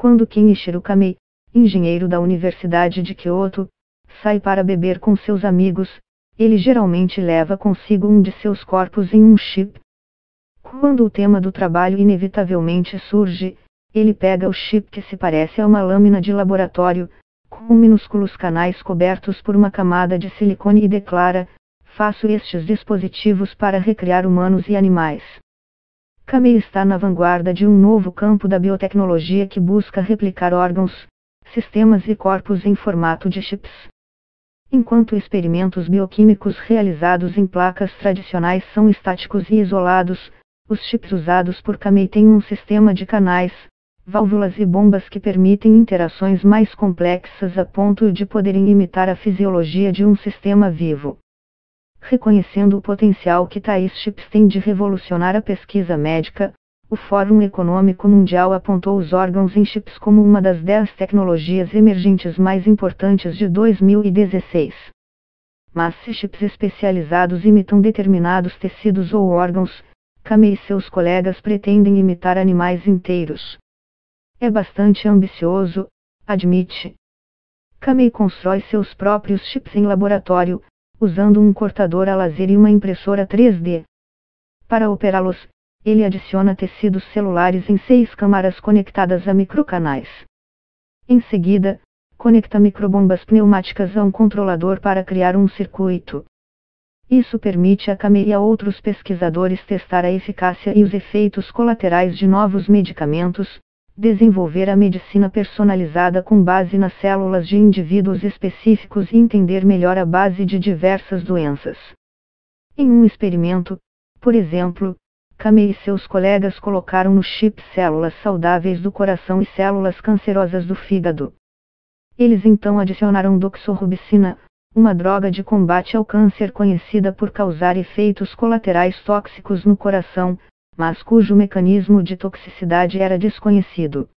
Quando Kenichiro Kamei, engenheiro da Universidade de Kyoto, sai para beber com seus amigos, ele geralmente leva consigo um de seus corpos em um chip. Quando o tema do trabalho inevitavelmente surge, ele pega o chip que se parece a uma lâmina de laboratório, com minúsculos canais cobertos por uma camada de silicone e declara: faço estes dispositivos para recriar humanos e animais. Kamei está na vanguarda de um novo campo da biotecnologia que busca replicar órgãos, sistemas e corpos em formato de chips. Enquanto experimentos bioquímicos realizados em placas tradicionais são estáticos e isolados, os chips usados por Kamei têm um sistema de canais, válvulas e bombas que permitem interações mais complexas a ponto de poderem imitar a fisiologia de um sistema vivo. Reconhecendo o potencial que tais chips têm de revolucionar a pesquisa médica, o Fórum Econômico Mundial apontou os órgãos em chips como uma das 10 tecnologias emergentes mais importantes de 2016. Mas se chips especializados imitam determinados tecidos ou órgãos, Kamei e seus colegas pretendem imitar animais inteiros. É bastante ambicioso, admite. Kamei constrói seus próprios chips em laboratório, usando um cortador a laser e uma impressora 3D. Para operá-los, ele adiciona tecidos celulares em 6 câmaras conectadas a microcanais. Em seguida, conecta microbombas pneumáticas a um controlador para criar um circuito. Isso permite a Kamei e a outros pesquisadores testar a eficácia e os efeitos colaterais de novos medicamentos, desenvolver a medicina personalizada com base nas células de indivíduos específicos e entender melhor a base de diversas doenças. Em um experimento, por exemplo, Kamei e seus colegas colocaram no chip células saudáveis do coração e células cancerosas do fígado. Eles então adicionaram doxorubicina, uma droga de combate ao câncer conhecida por causar efeitos colaterais tóxicos no coração, mas cujo mecanismo de toxicidade era desconhecido.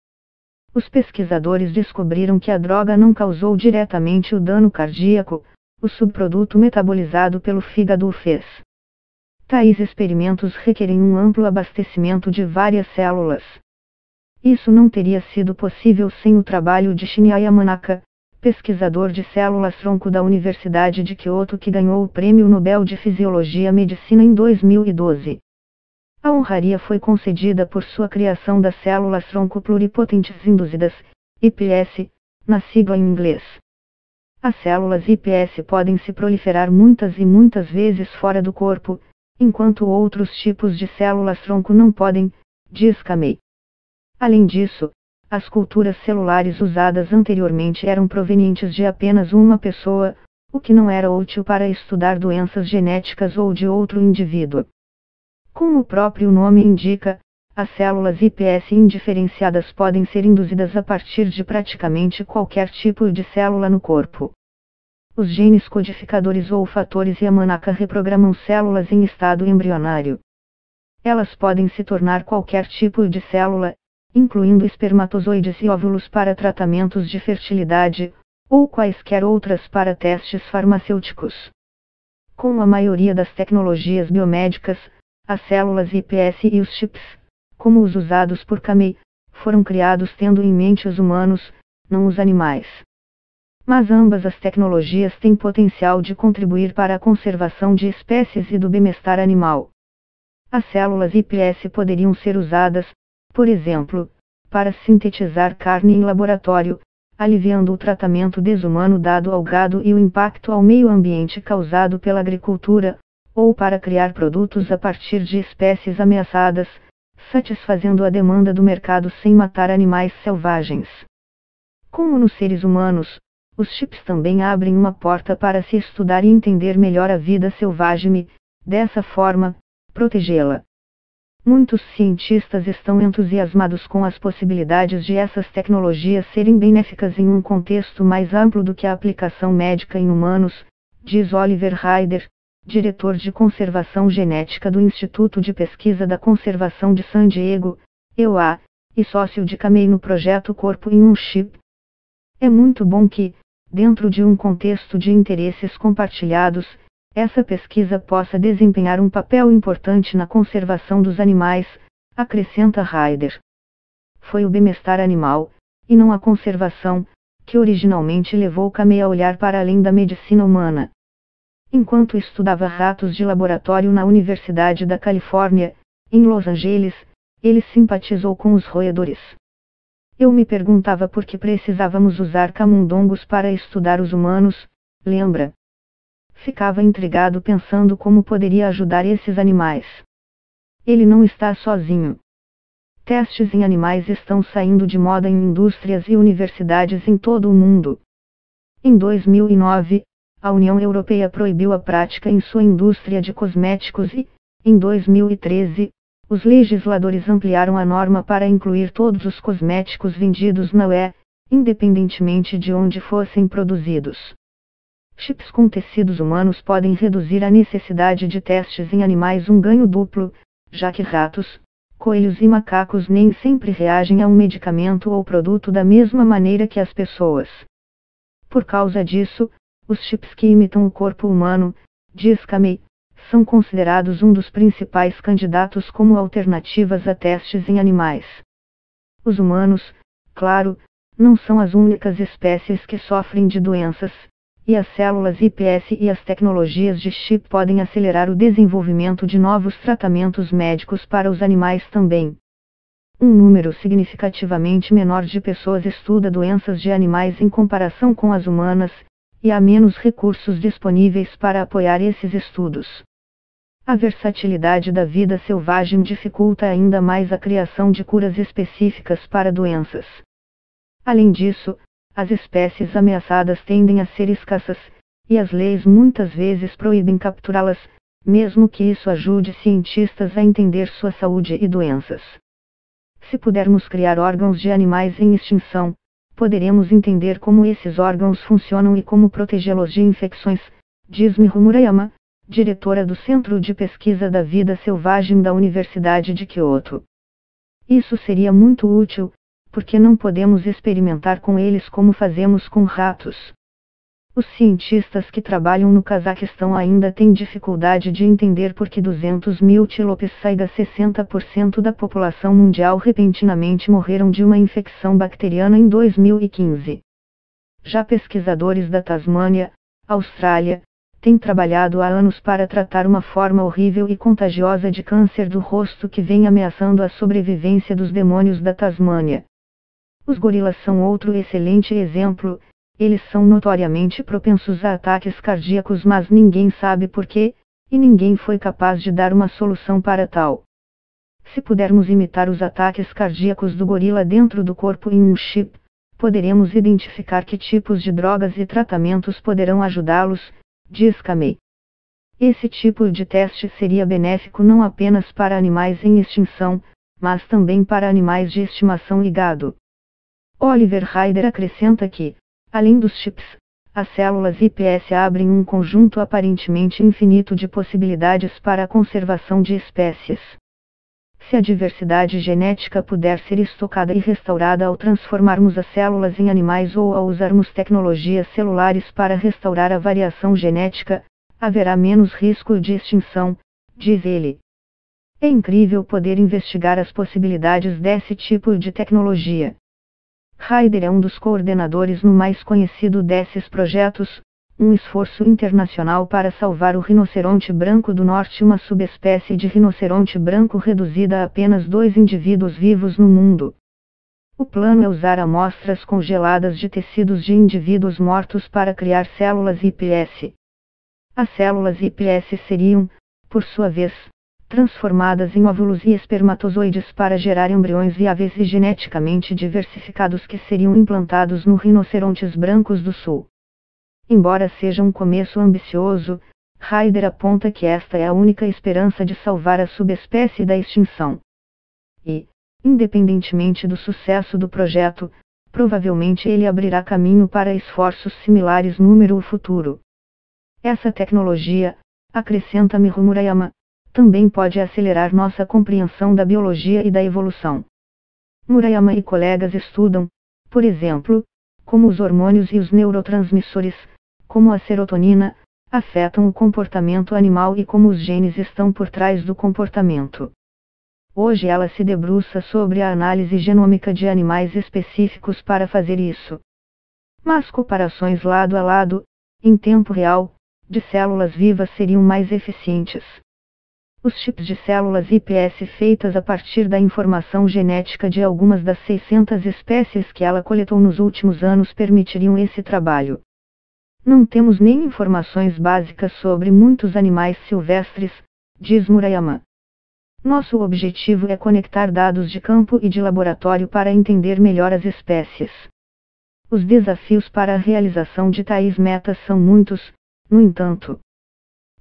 Os pesquisadores descobriram que a droga não causou diretamente o dano cardíaco, o subproduto metabolizado pelo fígado o fez. Tais experimentos requerem um amplo abastecimento de várias células. Isso não teria sido possível sem o trabalho de Shinya Yamanaka, pesquisador de células-tronco da Universidade de Kyoto que ganhou o Prêmio Nobel de Fisiologia e Medicina em 2012. A honraria foi concedida por sua criação das células-tronco pluripotentes induzidas, iPS, na sigla em inglês. As células iPS podem se proliferar muitas e muitas vezes fora do corpo, enquanto outros tipos de células-tronco não podem, diz Kamei. Além disso, as culturas celulares usadas anteriormente eram provenientes de apenas uma pessoa, o que não era útil para estudar doenças genéticas ou de outro indivíduo. Como o próprio nome indica, as células iPS indiferenciadas podem ser induzidas a partir de praticamente qualquer tipo de célula no corpo. Os genes codificadores ou fatores Yamanaka reprogramam células em estado embrionário. Elas podem se tornar qualquer tipo de célula, incluindo espermatozoides e óvulos para tratamentos de fertilidade, ou quaisquer outras para testes farmacêuticos. Como a maioria das tecnologias biomédicas, as células iPS e os chips, como os usados por Kamei, foram criados tendo em mente os humanos, não os animais. Mas ambas as tecnologias têm potencial de contribuir para a conservação de espécies e do bem-estar animal. As células iPS poderiam ser usadas, por exemplo, para sintetizar carne em laboratório, aliviando o tratamento desumano dado ao gado e o impacto ao meio ambiente causado pela agricultura, ou para criar produtos a partir de espécies ameaçadas, satisfazendo a demanda do mercado sem matar animais selvagens. Como nos seres humanos, os chips também abrem uma porta para se estudar e entender melhor a vida selvagem e, dessa forma, protegê-la. Muitos cientistas estão entusiasmados com as possibilidades de essas tecnologias serem benéficas em um contexto mais amplo do que a aplicação médica em humanos, diz Oliver Ryder, diretor de conservação genética do Instituto de Pesquisa da Conservação de San Diego, EUA, e sócio de Kamei no projeto Corpo em um Chip. É muito bom que, dentro de um contexto de interesses compartilhados, essa pesquisa possa desempenhar um papel importante na conservação dos animais, acrescenta Ryder. Foi o bem-estar animal, e não a conservação, que originalmente levou Kamei a olhar para além da medicina humana. Enquanto estudava ratos de laboratório na Universidade da Califórnia, em Los Angeles, ele simpatizou com os roedores. Eu me perguntava por que precisávamos usar camundongos para estudar os humanos, lembra? Ficava intrigado pensando como poderia ajudar esses animais. Ele não está sozinho. Testes em animais estão saindo de moda em indústrias e universidades em todo o mundo. Em 2009, a União Europeia proibiu a prática em sua indústria de cosméticos e, em 2013, os legisladores ampliaram a norma para incluir todos os cosméticos vendidos na UE, independentemente de onde fossem produzidos. Chips com tecidos humanos podem reduzir a necessidade de testes em animais, um ganho duplo, já que ratos, coelhos e macacos nem sempre reagem a um medicamento ou produto da mesma maneira que as pessoas. Por causa disso, os chips que imitam o corpo humano, diz Kamei, são considerados um dos principais candidatos como alternativas a testes em animais. Os humanos, claro, não são as únicas espécies que sofrem de doenças, e as células iPS e as tecnologias de chip podem acelerar o desenvolvimento de novos tratamentos médicos para os animais também. Um número significativamente menor de pessoas estuda doenças de animais em comparação com as humanas, e há menos recursos disponíveis para apoiar esses estudos. A versatilidade da vida selvagem dificulta ainda mais a criação de curas específicas para doenças. Além disso, as espécies ameaçadas tendem a ser escassas, e as leis muitas vezes proíbem capturá-las, mesmo que isso ajude cientistas a entender sua saúde e doenças. Se pudermos criar órgãos de animais em extinção, poderemos entender como esses órgãos funcionam e como protegê-los de infecções, diz Miho Murayama, diretora do Centro de Pesquisa da Vida Selvagem da Universidade de Kyoto. Isso seria muito útil, porque não podemos experimentar com eles como fazemos com ratos. Os cientistas que trabalham no Cazaquistão ainda têm dificuldade de entender por que 200.000 tílopes saiga, 60% da população mundial, repentinamente morreram de uma infecção bacteriana em 2015. Já pesquisadores da Tasmânia, Austrália, têm trabalhado há anos para tratar uma forma horrível e contagiosa de câncer do rosto que vem ameaçando a sobrevivência dos demônios da Tasmânia. Os gorilas são outro excelente exemplo. Eles são notoriamente propensos a ataques cardíacos, mas ninguém sabe por quê, e ninguém foi capaz de dar uma solução para tal. Se pudermos imitar os ataques cardíacos do gorila dentro do corpo em um chip, poderemos identificar que tipos de drogas e tratamentos poderão ajudá-los, diz Kamei. Esse tipo de teste seria benéfico não apenas para animais em extinção, mas também para animais de estimação e gado. Oliver Ryder acrescenta que, além dos chips, as células iPS abrem um conjunto aparentemente infinito de possibilidades para a conservação de espécies. Se a diversidade genética puder ser estocada e restaurada ao transformarmos as células em animais ou ao usarmos tecnologias celulares para restaurar a variação genética, haverá menos risco de extinção, diz ele. É incrível poder investigar as possibilidades desse tipo de tecnologia. Ryder é um dos coordenadores no mais conhecido desses projetos, um esforço internacional para salvar o rinoceronte branco do norte, uma subespécie de rinoceronte branco reduzida a apenas 2 indivíduos vivos no mundo. O plano é usar amostras congeladas de tecidos de indivíduos mortos para criar células iPS. As células iPS seriam, por sua vez, transformadas em óvulos e espermatozoides para gerar embriões viáveis e geneticamente diversificados que seriam implantados no rinocerontes brancos do sul. Embora seja um começo ambicioso, Ryder aponta que esta é a única esperança de salvar a subespécie da extinção. E, independentemente do sucesso do projeto, provavelmente ele abrirá caminho para esforços similares no futuro. Essa tecnologia, acrescenta Miho Murayama, também pode acelerar nossa compreensão da biologia e da evolução. Murayama e colegas estudam, por exemplo, como os hormônios e os neurotransmissores, como a serotonina, afetam o comportamento animal e como os genes estão por trás do comportamento. Hoje ela se debruça sobre a análise genômica de animais específicos para fazer isso. Mas comparações lado a lado, em tempo real, de células vivas seriam mais eficientes. Os chips de células iPS feitas a partir da informação genética de algumas das 600 espécies que ela coletou nos últimos anos permitiriam esse trabalho. Não temos nem informações básicas sobre muitos animais silvestres, diz Murayama. Nosso objetivo é conectar dados de campo e de laboratório para entender melhor as espécies. Os desafios para a realização de tais metas são muitos, no entanto.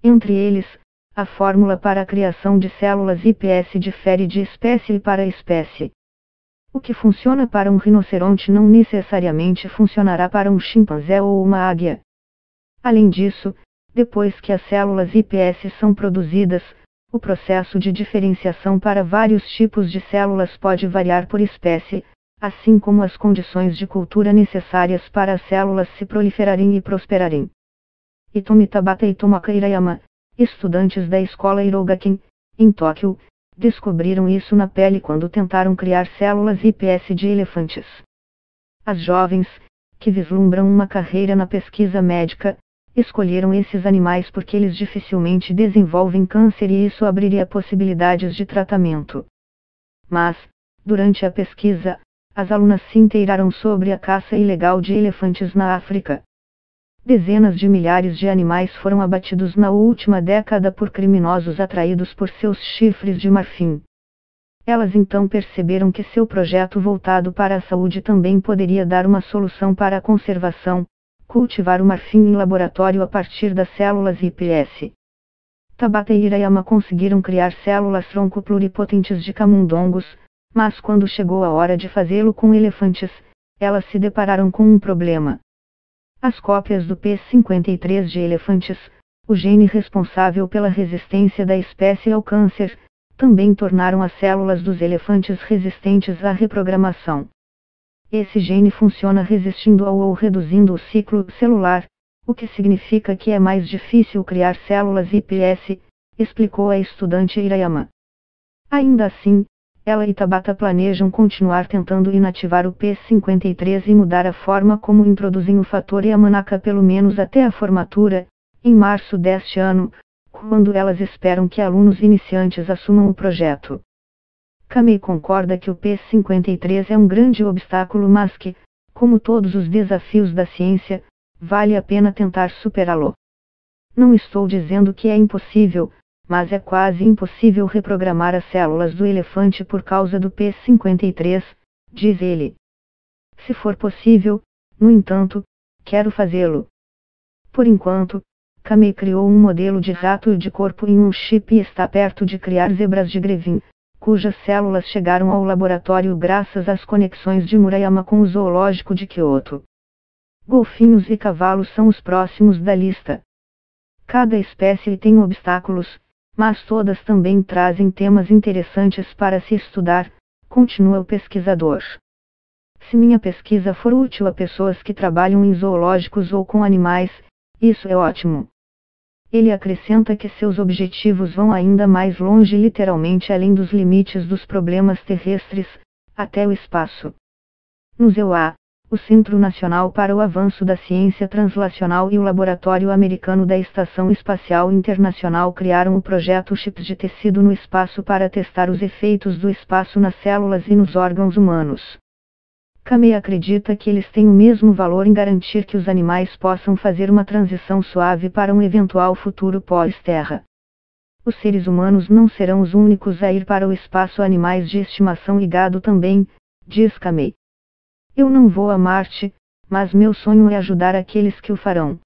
Entre eles, a fórmula para a criação de células iPS difere de espécie para espécie. O que funciona para um rinoceronte não necessariamente funcionará para um chimpanzé ou uma águia. Além disso, depois que as células iPS são produzidas, o processo de diferenciação para vários tipos de células pode variar por espécie, assim como as condições de cultura necessárias para as células se proliferarem e prosperarem. Hitomi Tabata e Tomoka Hirayama, estudantes da escola Hirogaken, em Tóquio, descobriram isso na pele quando tentaram criar células iPS de elefantes. As jovens, que vislumbram uma carreira na pesquisa médica, escolheram esses animais porque eles dificilmente desenvolvem câncer e isso abriria possibilidades de tratamento. Mas, durante a pesquisa, as alunas se inteiraram sobre a caça ilegal de elefantes na África. Dezenas de milhares de animais foram abatidos na última década por criminosos atraídos por seus chifres de marfim. Elas então perceberam que seu projeto voltado para a saúde também poderia dar uma solução para a conservação: cultivar o marfim em laboratório a partir das células iPS. Tabata e Hirayama conseguiram criar células tronco pluripotentes de camundongos, mas quando chegou a hora de fazê-lo com elefantes, elas se depararam com um problema. As cópias do P53 de elefantes, o gene responsável pela resistência da espécie ao câncer, também tornaram as células dos elefantes resistentes à reprogramação. Esse gene funciona resistindo ao ou reduzindo o ciclo celular, o que significa que é mais difícil criar células iPS, explicou a estudante Hirayama. Ainda assim, ela e Tabata planejam continuar tentando inativar o P53 e mudar a forma como introduzem o fator Yamanaka pelo menos até a formatura, em março deste ano, quando elas esperam que alunos iniciantes assumam o projeto. Kamei concorda que o P53 é um grande obstáculo, mas que, como todos os desafios da ciência, vale a pena tentar superá-lo. Não estou dizendo que é impossível, mas é quase impossível reprogramar as células do elefante por causa do P53, diz ele. Se for possível, no entanto, quero fazê-lo. Por enquanto, Kamei criou um modelo de rato de corpo em um chip e está perto de criar zebras de Grevin, cujas células chegaram ao laboratório graças às conexões de Murayama com o zoológico de Kyoto. Golfinhos e cavalos são os próximos da lista. Cada espécie tem obstáculos, mas todas também trazem temas interessantes para se estudar, continua o pesquisador. Se minha pesquisa for útil a pessoas que trabalham em zoológicos ou com animais, isso é ótimo. Ele acrescenta que seus objetivos vão ainda mais longe, literalmente além dos limites dos problemas terrestres, até o espaço. No ZEUA, o Centro Nacional para o Avanço da Ciência Translacional e o Laboratório Americano da Estação Espacial Internacional criaram o projeto Chips de Tecido no Espaço para testar os efeitos do espaço nas células e nos órgãos humanos. Kamei acredita que eles têm o mesmo valor em garantir que os animais possam fazer uma transição suave para um eventual futuro pós-Terra. Os seres humanos não serão os únicos a ir para o espaço, animais de estimação e gado também, diz Kamei. Eu não vou a Marte, mas meu sonho é ajudar aqueles que o farão.